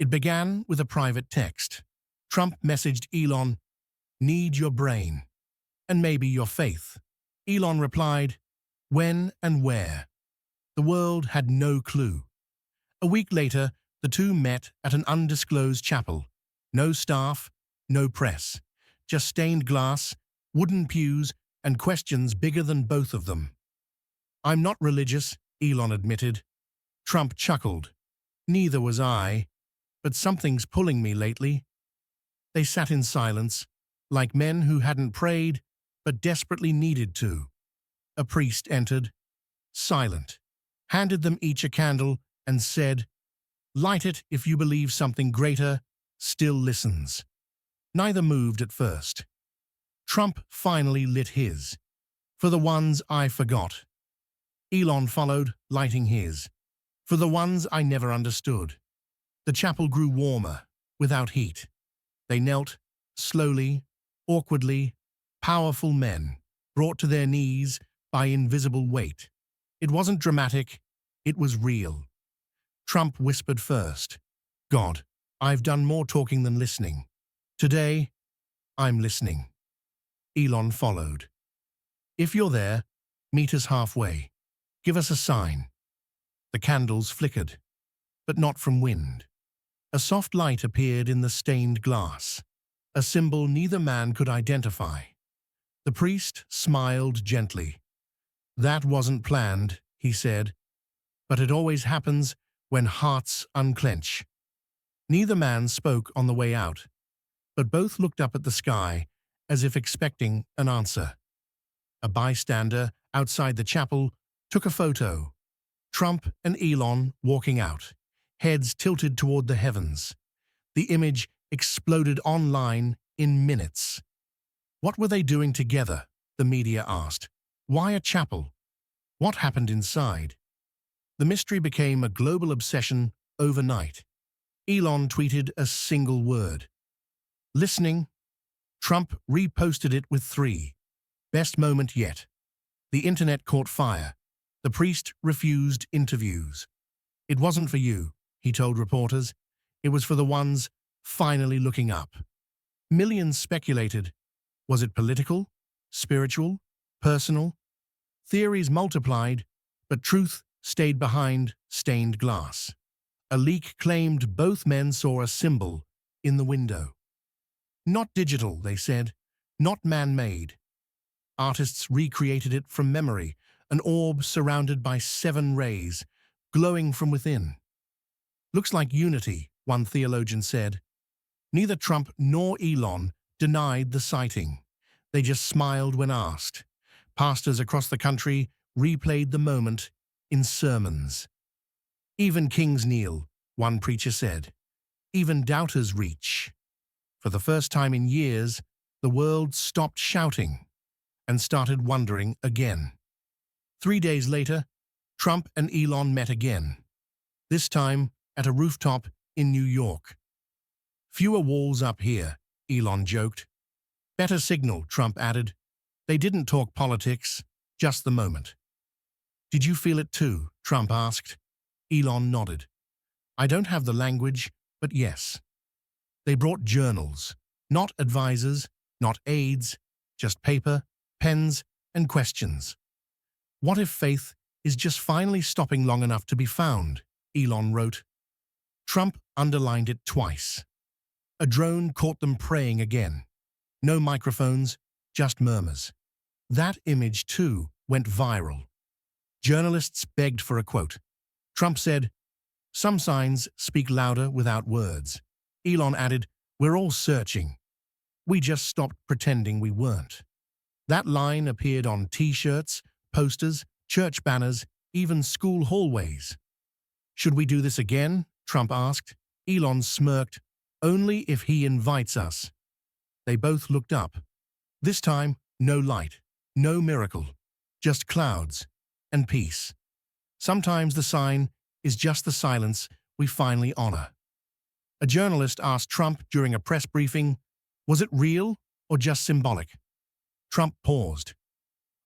It began with a private text. Trump messaged Elon, "Need your brain, and maybe your faith." Elon replied, "When and where?" The world had no clue. A week later, the two met at an undisclosed chapel. No staff, no press, just stained glass, wooden pews, and questions bigger than both of them. "I'm not religious," Elon admitted. Trump chuckled. "Neither was I, but something's pulling me lately." They sat in silence, like men who hadn't prayed but desperately needed to. A priest entered, silent, handed them each a candle, and said, "Light it if you believe something greater still listens." Neither moved at first. Trump finally lit his. "For the ones I forgot." Elon followed, lighting his. "For the ones I never understood." The chapel grew warmer, without heat. They knelt, slowly, awkwardly, powerful men, brought to their knees by invisible weight. It wasn't dramatic, it was real. Trump whispered first, "God, I've done more talking than listening. Today, I'm listening." Elon followed. "If you're there, meet us halfway. Give us a sign." The candles flickered, but not from wind. A soft light appeared in the stained glass, a symbol neither man could identify. The priest smiled gently. "That wasn't planned," he said, "but it always happens when hearts unclench." Neither man spoke on the way out, but both looked up at the sky as if expecting an answer. A bystander outside the chapel took a photo. Trump and Elon walking out, heads tilted toward the heavens. The image exploded online in minutes. What were they doing together? The media asked. Why a chapel? What happened inside? The mystery became a global obsession overnight. Elon tweeted a single word. "Listening." Trump reposted it with 3. "Best moment yet." The internet caught fire. The priest refused interviews. "It wasn't for you," he told reporters. "It was for the ones finally looking up." Millions speculated. Was it political, spiritual, personal? Theories multiplied, but truth stayed behind stained glass. A leak claimed both men saw a symbol in the window. "Not digital," they said, "not man-made." Artists recreated it from memory, an orb surrounded by 7 rays, glowing from within. "Looks like unity," one theologian said. Neither Trump nor Elon denied the sighting. They just smiled when asked. Pastors across the country replayed the moment in sermons. "Even kings kneel," one preacher said. "Even doubters reach." For the first time in years, the world stopped shouting and started wondering again. 3 days later, Trump and Elon met again, this time at a rooftop in New York. "Fewer walls up here," Elon joked. "Better signal," Trump added. They didn't talk politics, just the moment. "Did you feel it too?" Trump asked. Elon nodded. "I don't have the language, but yes." They brought journals, not advisors, not aides, just paper, pens, and questions. "What if faith is just finally stopping long enough to be found?" Elon wrote. Trump underlined it twice. A drone caught them praying again. No microphones, just murmurs. That image, too, went viral. Journalists begged for a quote. Trump said, "Some signs speak louder without words." Elon added, "We're all searching. We just stopped pretending we weren't." That line appeared on T-shirts, posters, church banners, even school hallways. "Should we do this again?" Trump asked. Elon smirked. "Only if he invites us." They both looked up. This time, no light, no miracle, just clouds and peace. Sometimes the sign is just the silence we finally honor. A journalist asked Trump during a press briefing, "Was it real or just symbolic?" Trump paused.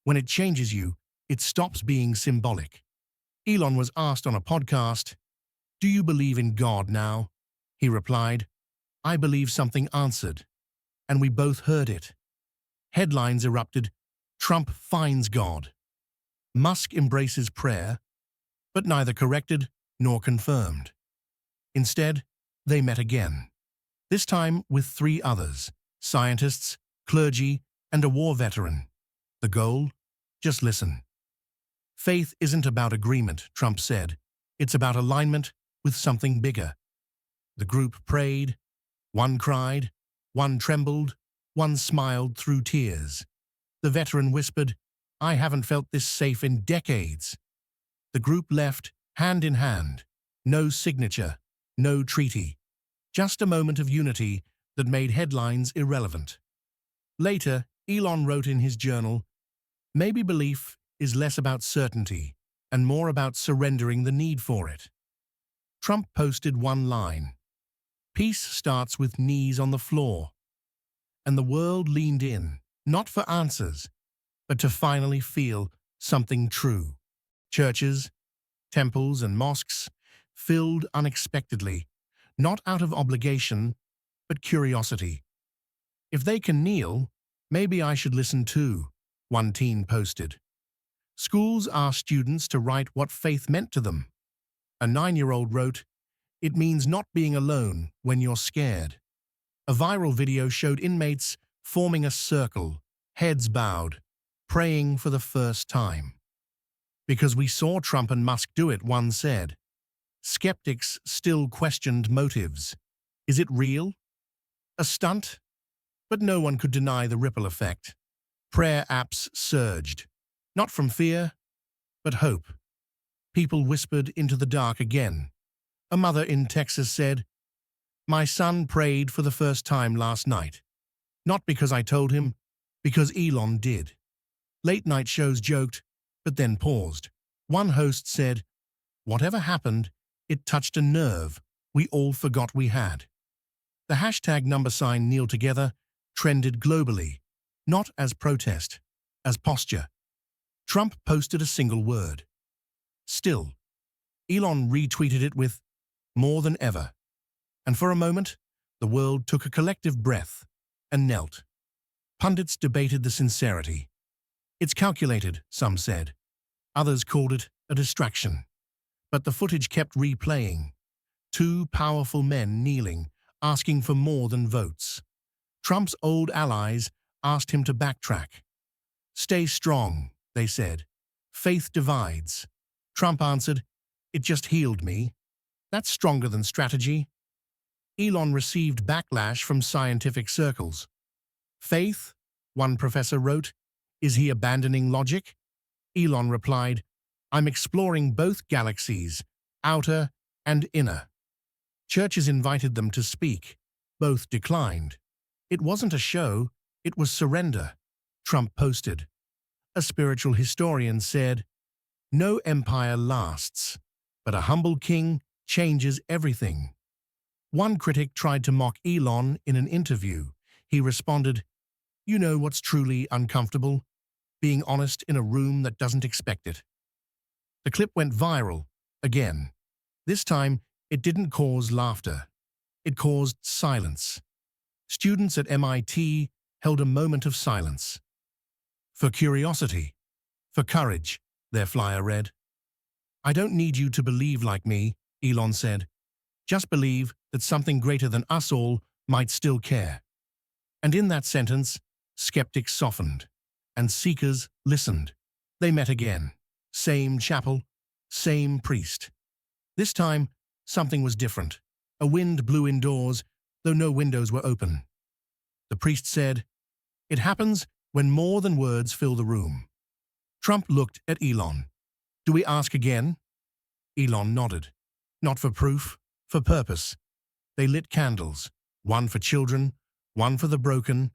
"When it changes you, it stops being symbolic." Elon was asked on a podcast, "Do you believe in God now?" He replied, I believe something answered, and we both heard it. Headlines erupted, Trump finds God. Musk embraces prayer, but neither corrected nor confirmed. Instead, they met again, this time with 3 others, scientists, clergy, and a war veteran. The goal? Just listen. Faith isn't about agreement, Trump said. It's about alignment with something bigger. The group prayed. One cried, one trembled, one smiled through tears. The veteran whispered, I haven't felt this safe in decades. The group left, hand in hand. No signature, no treaty. Just a moment of unity that made headlines irrelevant. Later, Elon wrote in his journal, maybe belief is less about certainty and more about surrendering the need for it. Trump posted one line, peace starts with knees on the floor. And the world leaned in, not for answers, but to finally feel something true. Churches, temples, and mosques filled unexpectedly, not out of obligation, but curiosity. If they can kneel, maybe I should listen too, one teen posted. Schools asked students to write what faith meant to them. A 9-year-old wrote, it means not being alone when you're scared. A viral video showed inmates forming a circle, heads bowed, praying for the first time. Because we saw Trump and Musk do it, one said. Skeptics still questioned motives. Is it real? A stunt? But no one could deny the ripple effect. Prayer apps surged, not from fear, but hope. People whispered into the dark again. A mother in Texas said, my son prayed for the first time last night. Not because I told him, because Elon did. Late-night shows joked, but then paused. One host said, whatever happened, it touched a nerve we all forgot we had. The hashtag #kneel together trended globally, not as protest, as posture. Trump posted a single word. Still. Elon retweeted it with, more than ever. And for a moment, the world took a collective breath and knelt. Pundits debated the sincerity. It's calculated, some said. Others called it a distraction. But the footage kept replaying. 2 powerful men kneeling, asking for more than votes. Trump's old allies asked him to backtrack. Stay strong, they said. Faith divides. Trump answered, it just healed me. That's stronger than strategy. Elon received backlash from scientific circles. Faith, one professor wrote, is he abandoning logic? Elon replied, I'm exploring both galaxies, outer and inner. Churches invited them to speak. Both declined. It wasn't a show, it was surrender, Trump posted. A spiritual historian said, no empire lasts, but a humble king changes everything. One critic tried to mock Elon in an interview. He responded, you know what's truly uncomfortable? Being honest in a room that doesn't expect it. The clip went viral, again. This time, it didn't cause laughter. It caused silence. Students at MIT held a moment of silence. For curiosity, for courage, their flyer read. I don't need you to believe like me, Elon said. Just believe that something greater than us all might still care. And in that sentence, skeptics softened, and seekers listened. They met again. Same chapel, same priest. This time, something was different. A wind blew indoors, though no windows were open. The priest said, it happens when more than words fill the room. Trump looked at Elon. Do we ask again? Elon nodded. Not for proof, for purpose. They lit candles, one for children, one for the broken,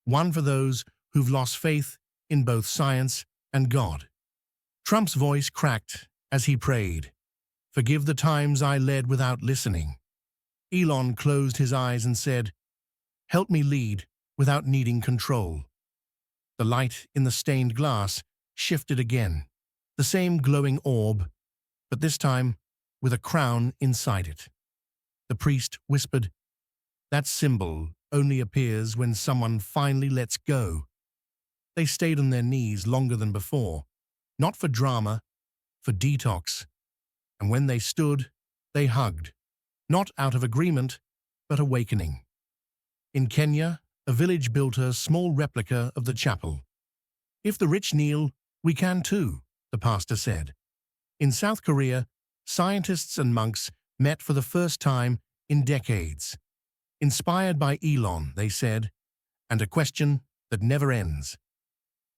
one for those who've lost faith in both science and God. Trump's voice cracked as he prayed. Forgive the times I led without listening. Elon closed his eyes and said, help me lead without needing control. The light in the stained glass shifted again, the same glowing orb, but this time with a crown inside it. The priest whispered, "That symbol only appears when someone finally lets go." They stayed on their knees longer than before, not for drama, for detox. And when they stood, they hugged, not out of agreement, but awakening. In Kenya, a village built a small replica of the chapel. "If the rich kneel, we can too," the pastor said. In South Korea, scientists and monks met for the first time in decades. Inspired by Elon, they said, and a question that never ends.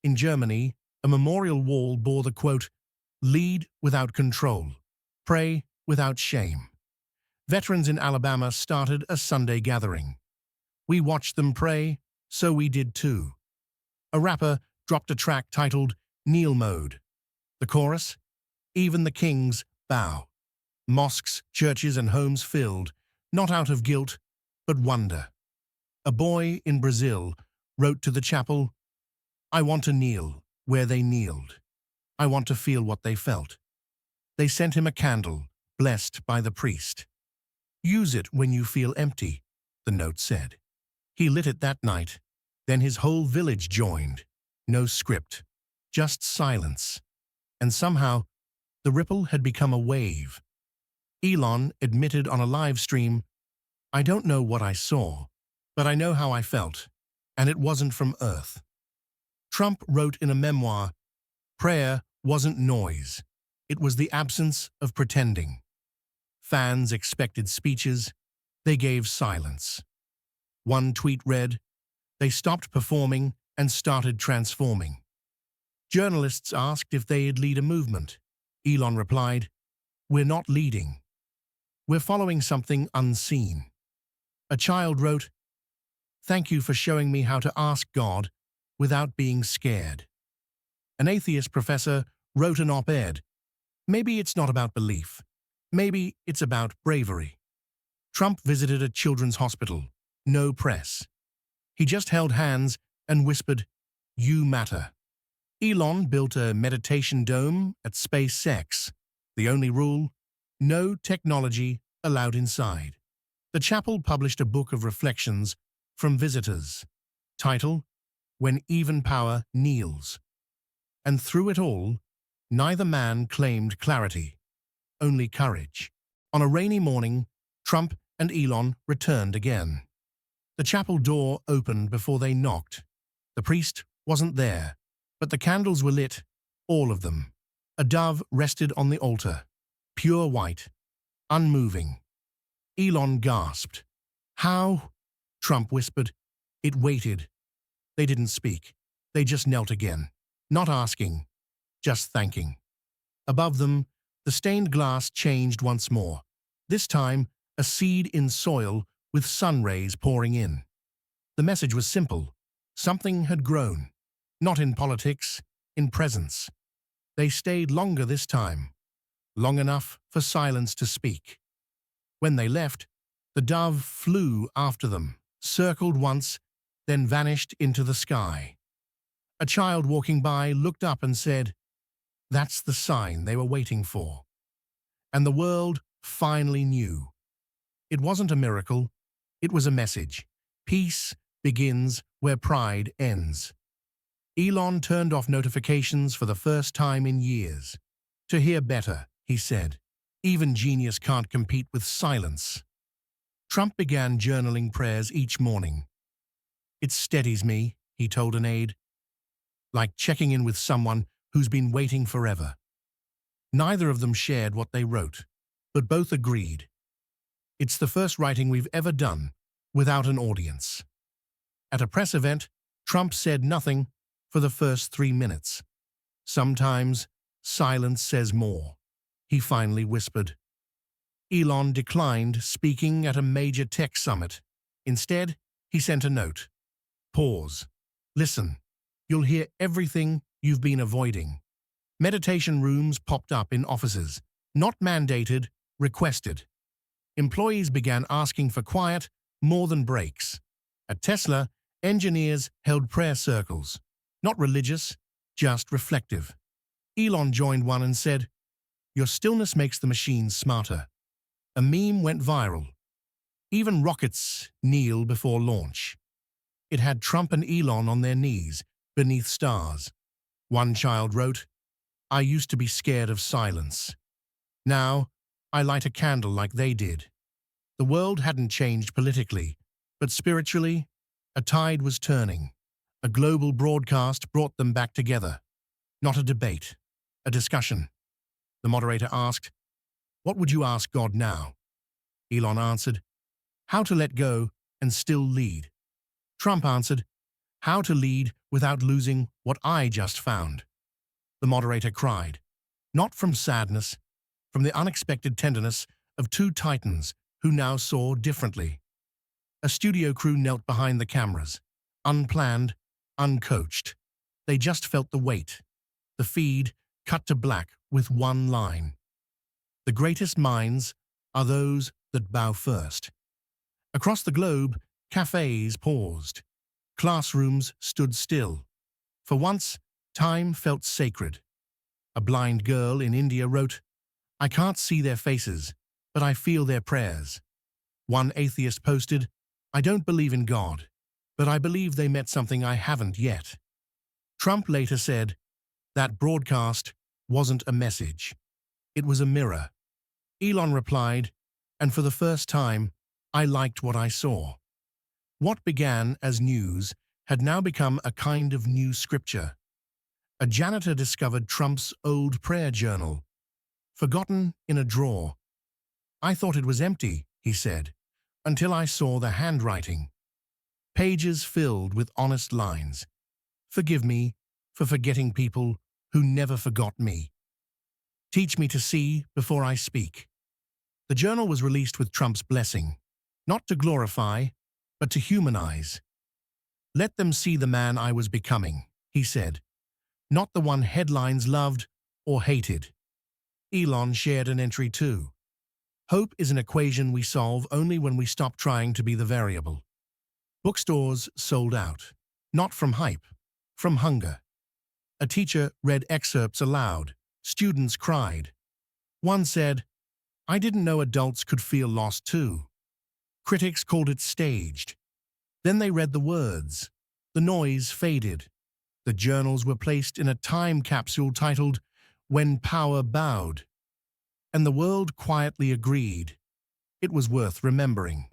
In Germany, a memorial wall bore the quote, "Lead without control, pray without shame." Veterans in Alabama started a Sunday gathering. "We watched them pray, so we did too." A rapper dropped a track titled "Kneel Mode." The chorus, "Even the kings bow." Mosques, churches, and homes filled, not out of guilt, but wonder. A boy in Brazil wrote to the chapel, "I want to kneel where they kneeled. I want to feel what they felt." They sent him a candle, blessed by the priest. "Use it when you feel empty," the note said. He lit it that night. Then his whole village joined. No script, just silence. And somehow, the ripple had become a wave. Elon admitted on a live stream, "I don't know what I saw, but I know how I felt, and it wasn't from Earth." Trump wrote in a memoir, "Prayer wasn't noise. It was the absence of pretending." Fans expected speeches. They gave silence. One tweet read, "They stopped performing and started transforming." Journalists asked if they'd lead a movement. Elon replied, "We're not leading. We're following something unseen." A child wrote, "Thank you for showing me how to ask God without being scared." An atheist professor wrote an op-ed, "Maybe it's not about belief. Maybe it's about bravery." Trump visited a children's hospital. No press. He just held hands and whispered, "You matter." Elon built a meditation dome at SpaceX. The only rule, no technology allowed inside. The chapel published a book of reflections from visitors. Title, "When Even Power Kneels." And through it all, neither man claimed clarity, only courage. On a rainy morning, Trump and Elon returned again. The chapel door opened before they knocked. The priest wasn't there, but the candles were lit, all of them. A dove rested on the altar, pure white, unmoving. Elon gasped. "How?" Trump whispered. "It waited." They didn't speak. They just knelt again, not asking, just thanking. Above them, the stained glass changed once more. This time, a seed in soil with sun rays pouring in. The message was simple. Something had grown. Not in politics, in presence. They stayed longer this time. Long enough for silence to speak. When they left, the dove flew after them, circled once, then vanished into the sky. A child walking by looked up and said, "That's the sign they were waiting for." And the world finally knew. It wasn't a miracle, it was a message. Peace begins where pride ends. Elon turned off notifications for the first time in years. "To hear better," he said. "Even genius can't compete with silence." Trump began journaling prayers each morning. "It steadies me," he told an aide, "like checking in with someone who's been waiting forever." Neither of them shared what they wrote, but both agreed. "It's the first writing we've ever done without an audience." At a press event, Trump said nothing for the first 3 minutes. "Sometimes silence says more," he finally whispered. Elon declined speaking at a major tech summit. Instead, he sent a note. "Pause. Listen. You'll hear everything you've been avoiding." Meditation rooms popped up in offices. Not mandated, requested. Employees began asking for quiet more than breaks. At Tesla, engineers held prayer circles. Not religious, just reflective. Elon joined one and said, "Your stillness makes the machines smarter." A meme went viral. Even rockets kneel before launch. It had Trump and Elon on their knees, beneath stars. One child wrote, "I used to be scared of silence. Now, I light a candle like they did." The world hadn't changed politically, but spiritually, a tide was turning. A global broadcast brought them back together. Not a debate, a discussion. The moderator asked, "What would you ask God now?" Elon answered, "How to let go and still lead." Trump answered, "How to lead without losing what I just found." The moderator cried, not from sadness, from the unexpected tenderness of two titans who now saw differently. A studio crew knelt behind the cameras, unplanned, uncoached. They just felt the weight. The feed cut to black with one line. "The greatest minds are those that bow first." Across the globe, cafes paused. Classrooms stood still. For once, time felt sacred. A blind girl in India wrote, "I can't see their faces, but I feel their prayers." One atheist posted, "I don't believe in God, but I believe they met something I haven't yet." Trump later said, "That broadcast wasn't a message. It was a mirror." Elon replied, "And for the first time, I liked what I saw." What began as news had now become a kind of new scripture. A janitor discovered Trump's old prayer journal, forgotten in a drawer. "I thought it was empty," he said, "until I saw the handwriting. Pages filled with honest lines. Forgive me for forgetting people who never forgot me. Teach me to see before I speak." The journal was released with Trump's blessing, not to glorify, but to humanize. "Let them see the man I was becoming," he said, "not the one headlines loved or hated." Elon shared an entry too. "Hope is an equation we solve only when we stop trying to be the variable." Bookstores sold out, not from hype, from hunger. A teacher read excerpts aloud. Students cried. One said, "I didn't know adults could feel lost too." Critics called it staged. Then they read the words. The noise faded. The journals were placed in a time capsule titled "When Power Bowed." And the world quietly agreed. It was worth remembering.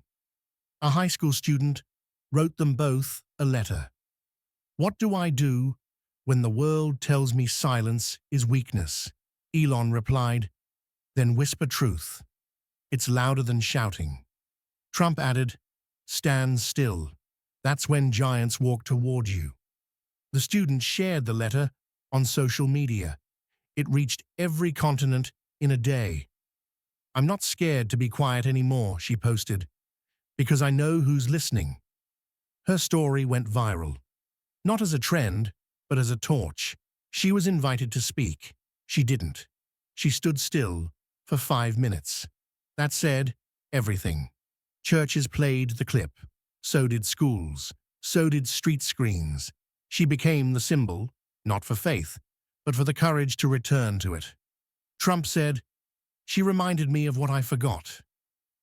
A high school student wrote them both a letter. "What do I do when the world tells me silence is weakness?" Elon replied, "Then whisper truth. It's louder than shouting." Trump added, "Stand still. That's when giants walk toward you." The student shared the letter on social media. It reached every continent in a day. "I'm not scared to be quiet anymore," she posted, "because I know who's listening." Her story went viral. Not as a trend, but as a torch. She was invited to speak. She didn't. She stood still for 5 minutes. That said everything. Churches played the clip. So did schools. So did street screens. She became the symbol, not for faith, but for the courage to return to it. Trump said, "She reminded me of what I forgot."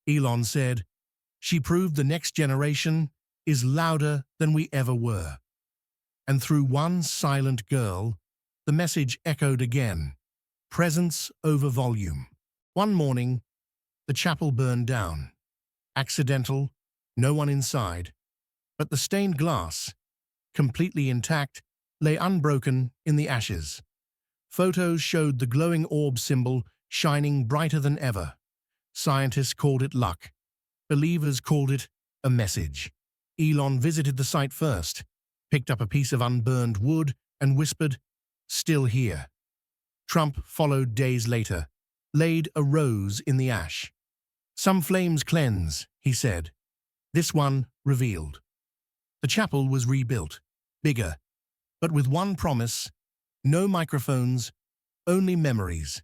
Elon said, "She proved the next generation is louder than we ever were." And through one silent girl, the message echoed again. Presence over volume. One morning, the chapel burned down. Accidental, no one inside, but the stained glass, completely intact, lay unbroken in the ashes. Photos showed the glowing orb symbol shining brighter than ever. Scientists called it luck. Believers called it a message. Elon visited the site first, picked up a piece of unburned wood, and whispered, "Still here." Trump followed days later, laid a rose in the ash. "Some flames cleanse," he said. This one revealed. The chapel was rebuilt, bigger, but with one promise: no microphones, only memories.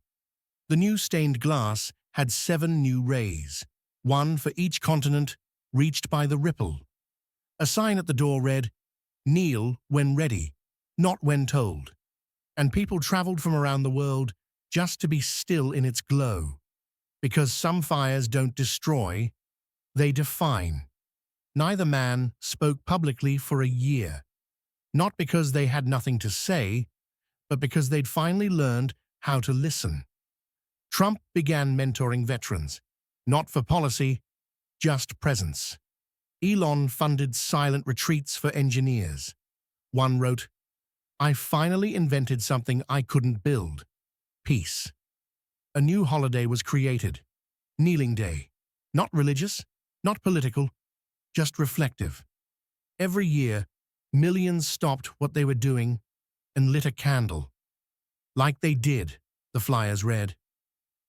The new stained glass had 7 new rays, one for each continent reached by the ripple. A sign at the door read, "Kneel when ready, not when told." And people traveled from around the world just to be still in its glow. Because some fires don't destroy, They define. Neither man spoke publicly for a year, not because they had nothing to say, but because they'd finally learned how to listen. Trump began mentoring veterans, not for policy, just presence. Elon funded silent retreats for engineers. One wrote, "I finally invented something I couldn't build. Peace." A new holiday was created. Kneeling Day. Not religious, not political, just reflective. Every year, millions stopped what they were doing and lit a candle. Like they did, the flyers read.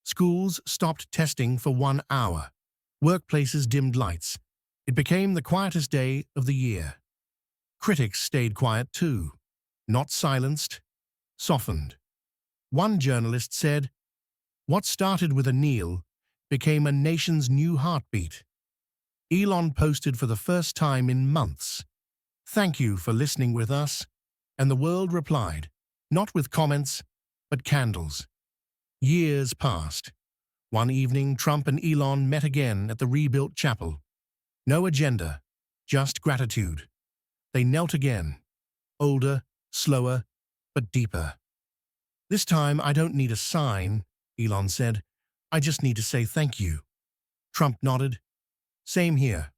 Schools stopped testing for 1 hour. Workplaces dimmed lights. It became the quietest day of the year. Critics stayed quiet too. Not silenced, softened. One journalist said, "What started with a kneel became a nation's new heartbeat." Elon posted for the first time in months, "Thank you for listening with us," and the world replied, not with comments, but candles. Years passed. One evening, Trump and Elon met again at the rebuilt chapel. No agenda, just gratitude. They knelt again, older, slower, but deeper. "This time I don't need a sign," Elon said. "I just need to say thank you." Trump nodded. "Same here."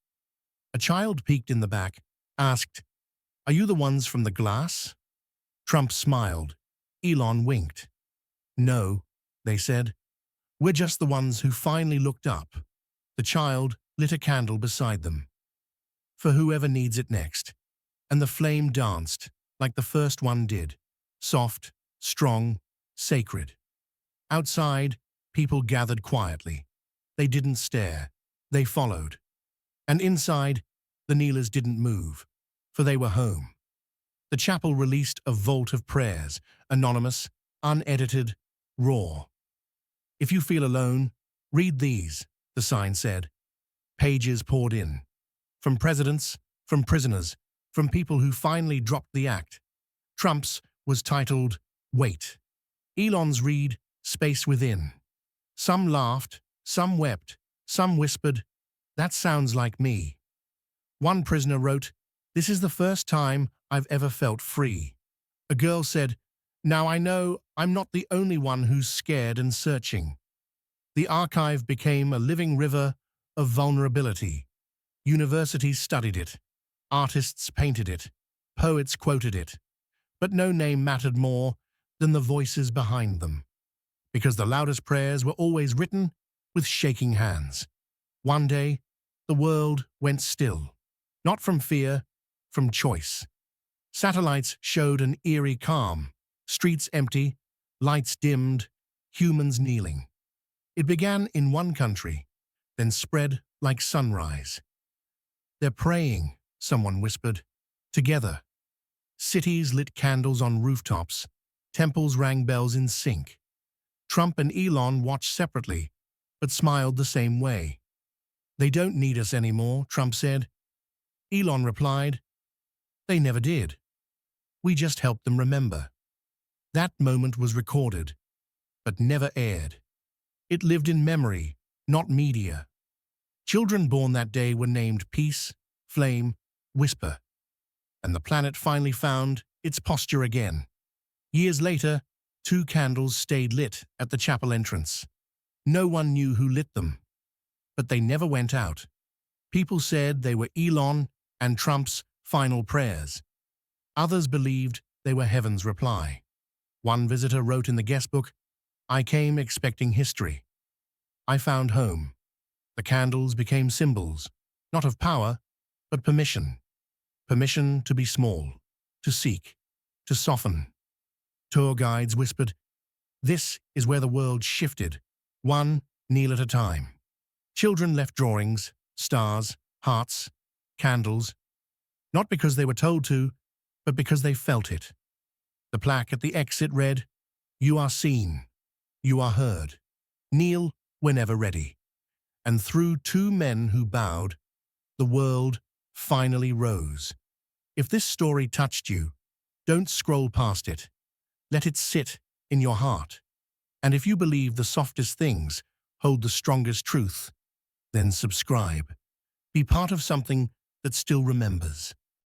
A child peeked in the back, asked, "Are you the ones from the glass?" Trump smiled. Elon winked. "No," they said. "We're just the ones who finally looked up." The child lit a candle beside them. "For whoever needs it next." And the flame danced, like the first one did. Soft, strong, sacred. Outside, people gathered quietly. They didn't stare. They followed. And inside, the kneelers didn't move, for they were home. The chapel released a vault of prayers, anonymous, unedited, raw. "If you feel alone, read these," the sign said. Pages poured in. From presidents, from prisoners, from people who finally dropped the act. Trump's was titled, "Wait." Elon's read, "Space Within." Some laughed, some wept, some whispered, "That sounds like me." One prisoner wrote, "This is the first time I've ever felt free." A girl said, "Now I know I'm not the only one who's scared and searching." The archive became a living river of vulnerability. Universities studied it. Artists painted it. Poets quoted it. But no name mattered more than the voices behind them. Because the loudest prayers were always written with shaking hands. One day, the world went still. Not from fear, from choice. Satellites showed an eerie calm. Streets empty, lights dimmed, humans kneeling. It began in one country, then spread like sunrise. "They're praying," someone whispered. "Together." Cities lit candles on rooftops. Temples rang bells in sync. Trump and Elon watched separately, but smiled the same way. "They don't need us anymore," Trump said. Elon replied, "They never did. We just helped them remember." That moment was recorded, but never aired. It lived in memory, not media. Children born that day were named Peace, Flame, Whisper. And the planet finally found its posture again. Years later, 2 candles stayed lit at the chapel entrance. No one knew who lit them, but they never went out. People said they were Elon and Trump's final prayers. Others believed they were heaven's reply. One visitor wrote in the guestbook, "I came expecting history. I found home." The candles became symbols, not of power, but permission. Permission to be small, to seek, to soften. Tour guides whispered, "This is where the world shifted, one kneel at a time." Children left drawings, stars, hearts, candles, not because they were told to, but because they felt it. The plaque at the exit read, "You are seen. You are heard. Kneel whenever ready." And through 2 men who bowed, the world finally rose. If this story touched you, don't scroll past it. Let it sit in your heart. And if you believe the softest things hold the strongest truth, then subscribe. Be part of something that still remembers.